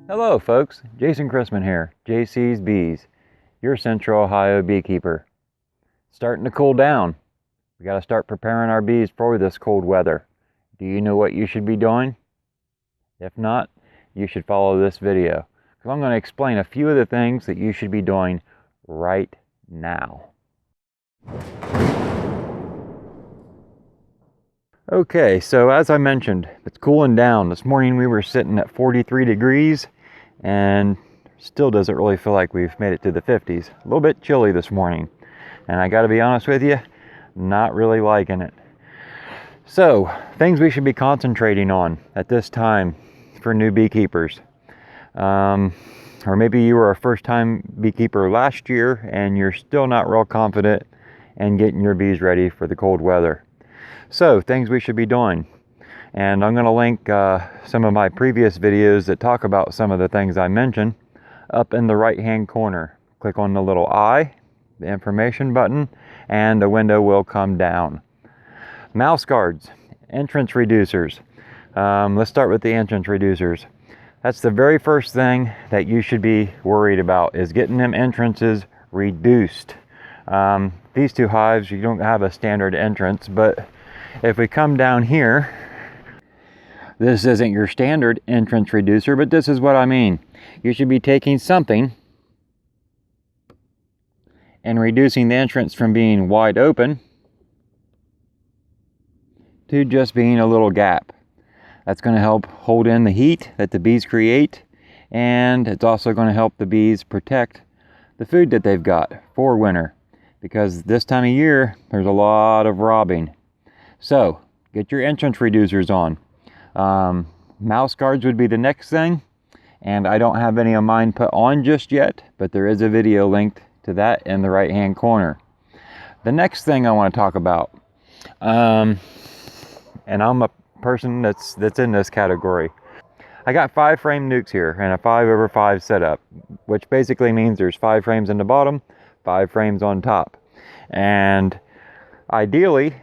Hello folks, Jason Chrisman here, JC's Bees, your Central Ohio beekeeper. Starting to cool down. We got to start preparing our bees for this cold weather. Do you know what you should be doing? If not, you should follow this video, because I'm going to explain a few of the things that you should be doing right now. Okay, so as I mentioned, it's cooling down. This morning we were sitting at 43 degrees and still doesn't really feel like we've made it to the 50s. A little bit chilly this morning, and I got to be honest with you, not really liking it. So, things we should be concentrating on at this time for new beekeepers. Or maybe you were a first-time beekeeper last year and you're still not real confident in getting your bees ready for the cold weather. So, things we should be doing. And I'm going to link some of my previous videos that talk about some of the things I mentioned up in the right hand corner. Click on the little I, the information button, and a window will come down. Mouse guards, entrance reducers. Let's start with the entrance reducers. That's the very first thing that you should be worried about, is getting them entrances reduced. These two hives, you don't have a standard entrance, but if we come down here, this isn't your standard entrance reducer, but this is what I mean. You should be taking something and reducing the entrance from being wide open to just being a little gap. That's going to help hold in the heat that the bees create, and it's also going to help the bees protect the food that they've got for winter, because this time of year there's a lot of robbing. So get your entrance reducers on. Mouse guards would be the next thing, and I don't have any of mine put on just yet, but there is a video linked to that in the right hand corner. The next thing I want to talk about, and I'm a person that's in this category. I got 5 frame nukes here and a 5/5 setup, which basically means there's 5 frames in the bottom, 5 frames on top. And ideally,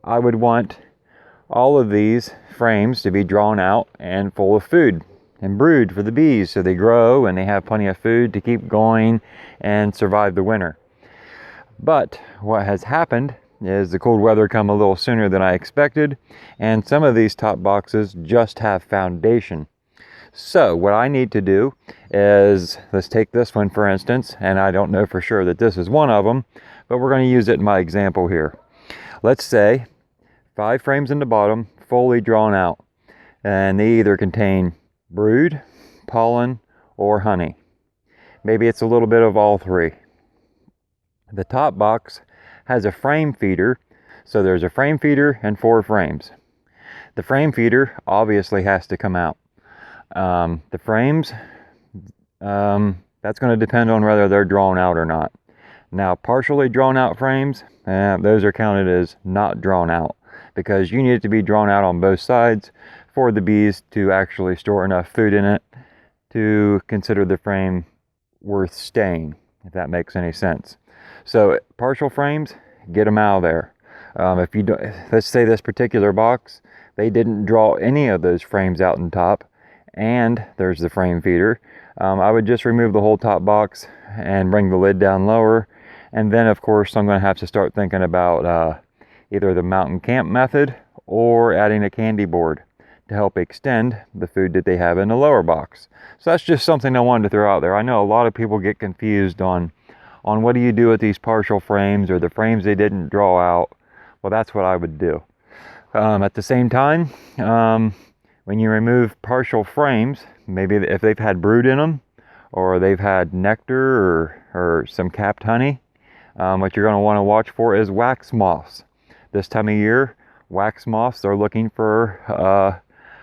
I would want all of these frames to be drawn out and full of food and brood for the bees, so they grow and they have plenty of food to keep going and survive the winter. But what has happened is the cold weather come a little sooner than I expected, and some of these top boxes just have foundation. So what I need to do is, let's take this one for instance, and I don't know for sure that this is one of them, but we're going to use it in my example here. Let's say 5 frames in the bottom, fully drawn out, and they either contain brood, pollen, or honey. Maybe it's a little bit of all 3. The top box has a frame feeder, so there's a frame feeder and 4 frames. The frame feeder obviously has to come out. The frames, that's going to depend on whether they're drawn out or not. Now, partially drawn out frames, those are counted as not drawn out, because you need it to be drawn out on both sides for the bees to actually store enough food in it to consider the frame worth staying, if that makes any sense. So partial frames, get them out of there. If you don't, let's say this particular box, they didn't draw any of those frames out in top, and there's the frame feeder, I would just remove the whole top box and bring the lid down lower. And then of course I'm going to have to start thinking about either the mountain camp method or adding a candy board to help extend the food that they have in the lower box. So that's just something I wanted to throw out there. I know a lot of people get confused on what do you do with these partial frames or the frames they didn't draw out. Well, that's what I would do. At the same time, when you remove partial frames, maybe if they've had brood in them, or they've had nectar or some capped honey, what you're going to want to watch for is wax moths. This time of year, wax moths are looking for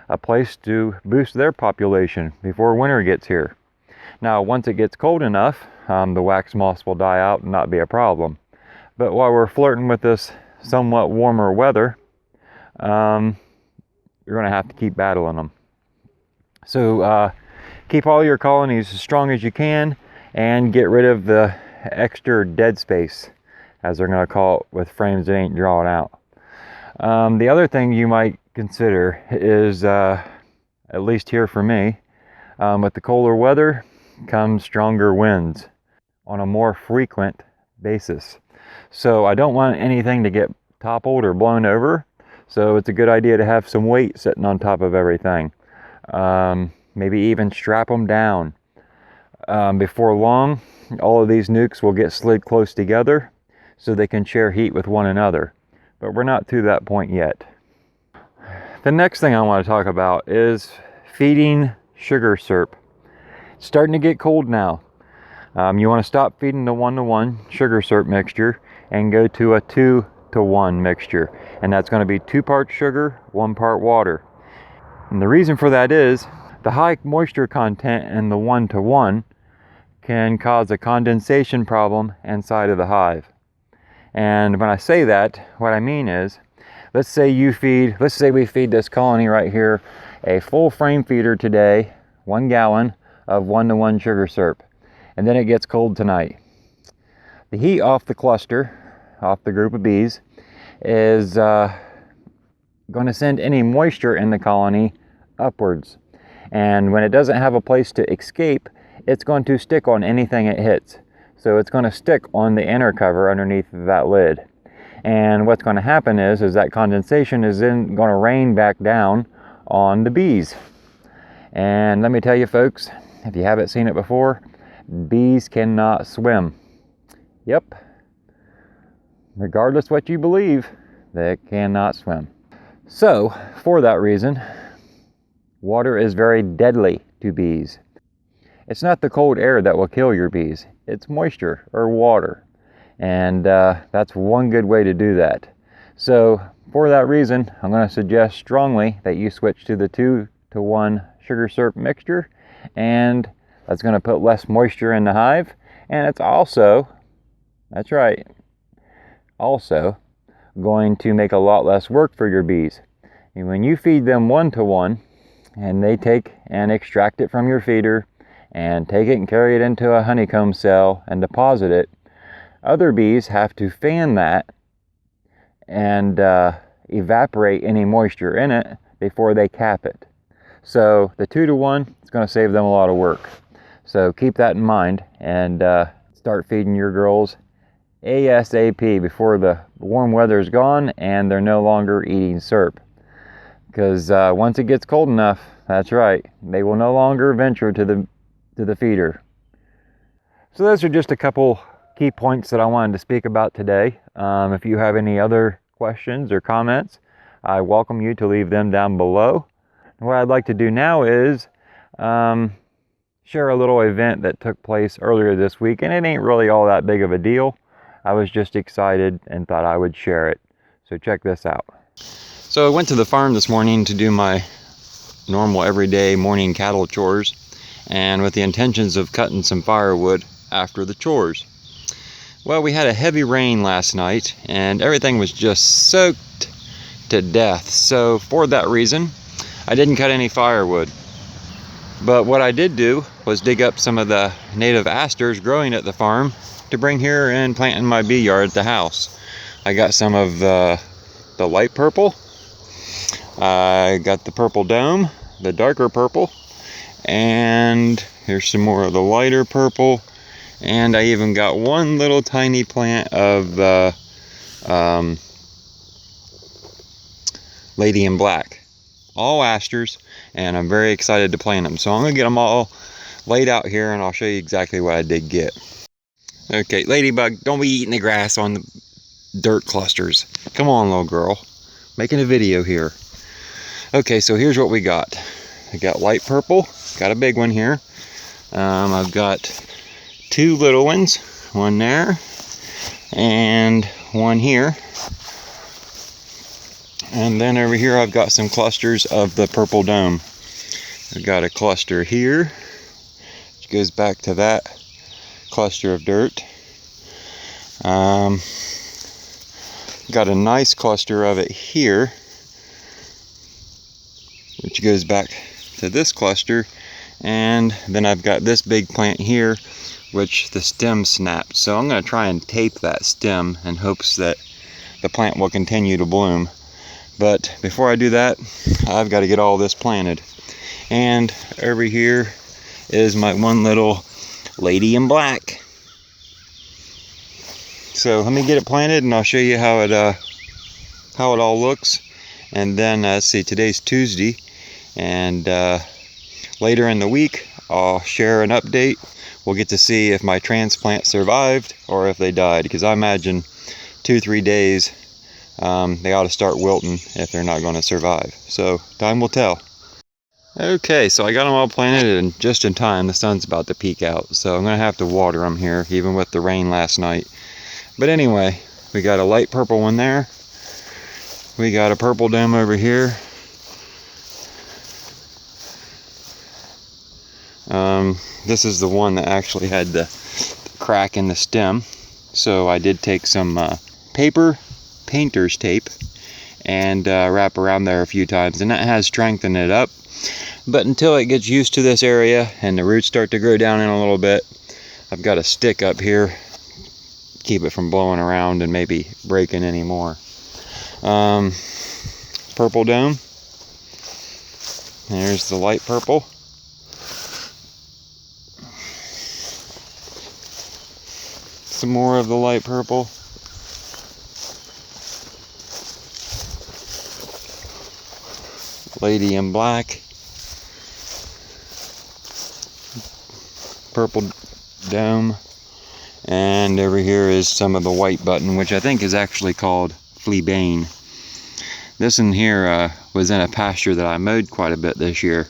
a place to boost their population before winter gets here. Now, once it gets cold enough, the wax moths will die out and not be a problem. But while we're flirting with this somewhat warmer weather, you're going to have to keep battling them. So keep all your colonies as strong as you can and get rid of the extra dead space, as they're going to call it, with frames that ain't drawn out. The other thing you might consider is, at least here for me, With the colder weather comes stronger winds on a more frequent basis. So I don't want anything to get toppled or blown over. So it's a good idea to have some weight sitting on top of everything. Maybe even strap them down. Before long, all of these nukes will get slid close together so they can share heat with one another. But we're not to that point yet. The next thing I want to talk about is feeding sugar syrup. It's starting to get cold now. You want to stop feeding the 1-to-1 sugar syrup mixture and go to a 2-to-1 mixture. And that's going to be 2 parts sugar, 1 part water. And the reason for that is the high moisture content in the 1-to-1 can cause a condensation problem inside of the hive. And when I say that, what I mean is, let's say we feed this colony right here a full frame feeder today, 1 gallon of 1-to-1 sugar syrup. And then it gets cold tonight. The heat off the cluster, off the group of bees, is going to send any moisture in the colony upwards. And when it doesn't have a place to escape, it's going to stick on anything it hits. So it's going to stick on the inner cover underneath that lid. And what's going to happen is that condensation is then going to rain back down on the bees. And let me tell you folks, if you haven't seen it before, bees cannot swim. Yep. Regardless what you believe, they cannot swim. So, for that reason, water is very deadly to bees. It's not the cold air that will kill your bees. It's moisture or water. And that's one good way to do that. So, for that reason, I'm going to suggest strongly that you switch to the 2-to-1 sugar syrup mixture. And that's going to put less moisture in the hive. And it's also, that's right, also going to make a lot less work for your bees. And when you feed them 1-to-1, and they take and extract it from your feeder, and take it and carry it into a honeycomb cell and deposit it, other bees have to fan that and evaporate any moisture in it before they cap it. So the 2-to-1 is going to save them a lot of work. So keep that in mind and start feeding your girls ASAP before the warm weather is gone and they're no longer eating syrup. Because once it gets cold enough, that's right, they will no longer venture to the feeder. So those are just a couple key points that I wanted to speak about today. If you have any other questions or comments, I welcome you to leave them down below. And what I'd like to do now is share a little event that took place earlier this week, and it ain't really all that big of a deal. I was just excited and thought I would share it. So check this out. So I went to the farm this morning to do my normal everyday morning cattle chores, and with the intentions of cutting some firewood after the chores. Well, we had a heavy rain last night and everything was just soaked to death. So for that reason, I didn't cut any firewood. But what I did do was dig up some of the native asters growing at the farm to bring here and plant in my bee yard at the house. I got some of the light purple. I got the purple dome, the darker purple, and here's some more of the lighter purple. And I even got one little tiny plant of the Lady in Black. All asters, and I'm very excited to plant them. So I'm going to get them all laid out here and I'll show you exactly what I did get. Okay, ladybug, don't be eating the grass on the dirt clusters. Come on, little girl. Making a video here. Okay, so here's what we got. I got light purple, got a big one here. I've got 2 little ones, one there and one here. And then over here I've got some clusters of the purple dome. I've got a cluster here, which goes back to that cluster of dirt. Got a nice cluster of it here, which goes back to this cluster. And then I've got this big plant here, which the stem snapped. So I'm going to try and tape that stem in hopes that the plant will continue to bloom. But before I do that, I've got to get all this planted. And over here, is my one little lady in black. So let me get it planted and I'll show you how it all looks. And then let's see, today's Tuesday, and later in the week I'll share an update. We'll get to see if my transplant survived or if they died, because I imagine 2-3 days they ought to start wilting if they're not going to survive. So time will tell. Okay, so I got them all planted and just in time. The sun's about to peek out, so I'm going to have to water them here, even with the rain last night. But anyway, we got a light purple one there. We got a purple dome over here. This is the one that actually had the crack in the stem. So I did take some paper painter's tape and wrap around there a few times, and that has strengthened it up. But until it gets used to this area and the roots start to grow down in a little bit, I've got a stick up here, keep it from blowing around and maybe breaking any more. Purple dome. There's the light purple. Some more of the light purple. Lady in black. Purple dome. And over here is some of the white button, which I think is actually called fleabane. This in here was in a pasture that I mowed quite a bit this year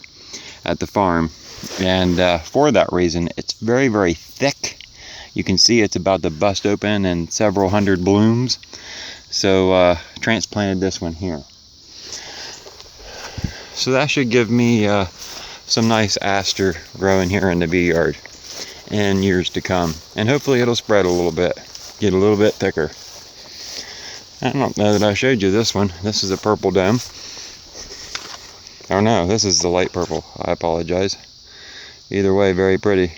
at the farm, and for that reason it's very, very thick. You can see it's about to bust open and several hundred blooms. So transplanted this one here. So that should give me some nice aster growing here in the bee yard in years to come, and hopefully it'll spread a little bit, get a little bit thicker. I don't know that I showed you this one. This is a purple dome. Oh no, this is the light purple. I apologize. Either way, very pretty.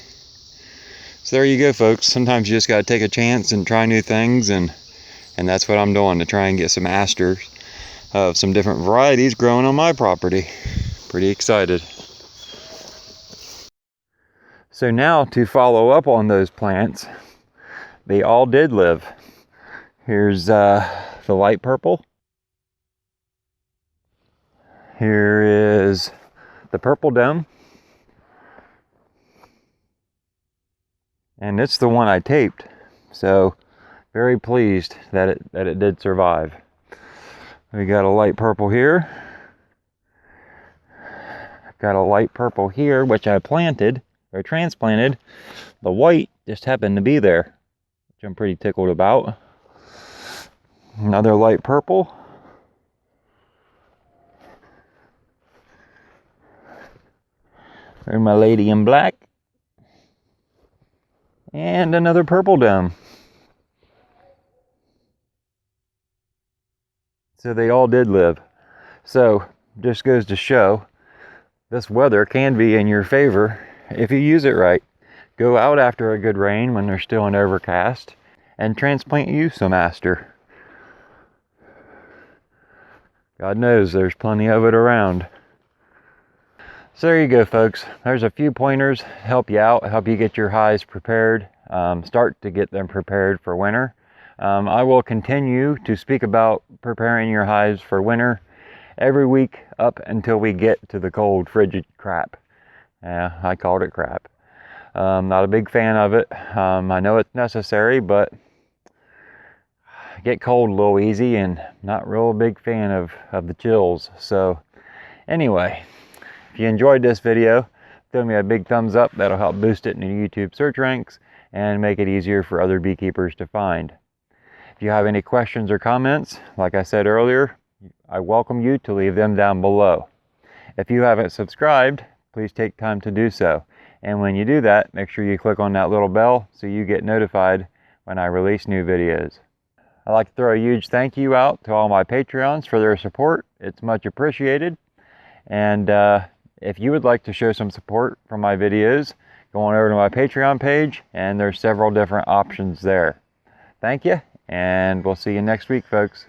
So there you go, folks. Sometimes you just got to take a chance and try new things, and that's what I'm doing to try and get some asters of some different varieties growing on my property. Pretty excited. So now to follow up on those plants, they all did live. Here's the light purple. Here is the purple dome. And it's the one I taped. So very pleased that it did survive. We got a light purple here. Got a light purple here, which I planted or transplanted. The white just happened to be there, which I'm pretty tickled about. Another light purple. There's my lady in black. And another purple dome. So they all did live. So just goes to show this weather can be in your favor if you use it right. Go out after a good rain when they're still in overcast and transplant you some aster. God knows there's plenty of it around. So there you go, folks. There's a few pointers, help you out, help you get your hives prepared, start to get them prepared for winter. I will continue to speak about preparing your hives for winter every week up until we get to the cold, frigid crap. Yeah, I called it crap. Not a big fan of it. I know it's necessary, but I get cold a little easy and not real big fan of the chills. So anyway, if you enjoyed this video, throw me a big thumbs up. That'll help boost it in the YouTube search ranks and make it easier for other beekeepers to find. If you have any questions or comments, like I said earlier, I welcome you to leave them down below. If you haven't subscribed, please take time to do so. And when you do that, make sure you click on that little bell so you get notified when I release new videos. I'd like to throw a huge thank you out to all my Patreons for their support. It's much appreciated. And if you would like to show some support for my videos, go on over to my Patreon page, and there's several different options there. Thank you, and we'll see you next week, folks.